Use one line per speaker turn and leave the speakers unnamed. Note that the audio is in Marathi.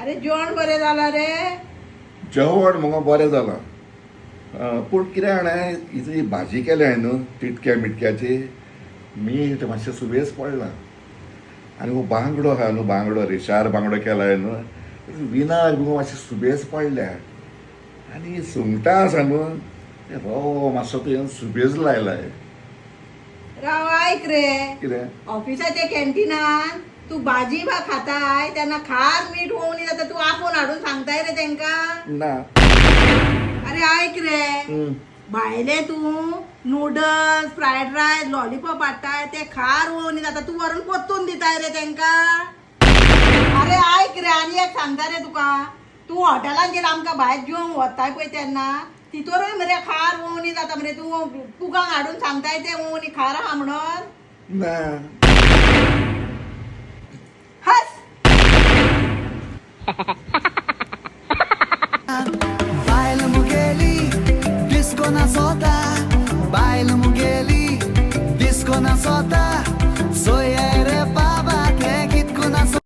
अरे जेवण बरें जालां रे.
जेवण मगो बरें जालां. पूण कितें जाणा ही भाजी केल्या न्हू तिटक्या मिटक्याची मीठ मातशें सुबेज पडलां. आनी हो बांगडो आहा न्हू बांगडो रेशार बांगडो केलाय न्हू विनार मगो मातशें सुबेज पडल्या. आनी सुंगटां आसा न्हू ते रवो मातसो तुवें सुबेज लायलाय.
राव ऐक रे.
कितें
ऑफिसाच्या कॅन्टीनान तू भाजी खाताय त्यांना खार मीठ होऊन जाता तू आपून हाडून सांगताय रे त्यांका.
ना
अरे ऐक रे. भायले तू नूडल्स फ्रायड राईस लॉलीपॉप हाडताय ते खार होऊन जाता तू वरून पोतून दिताय रे त्यांका. अरे ऐक रे आणि एक सांगता रे तुका तू हॉटेलान गेला आमकां भायर जेवंक वताय पळय तेन्ना तितोरूय मरे खार होऊन जाता मरे तू तुका हाडून सांगताय ते होऊन खार आहा म्हणून.
ना
हस.
Baila Mugheli, disco na soda. Baila Mugheli, disco na soda.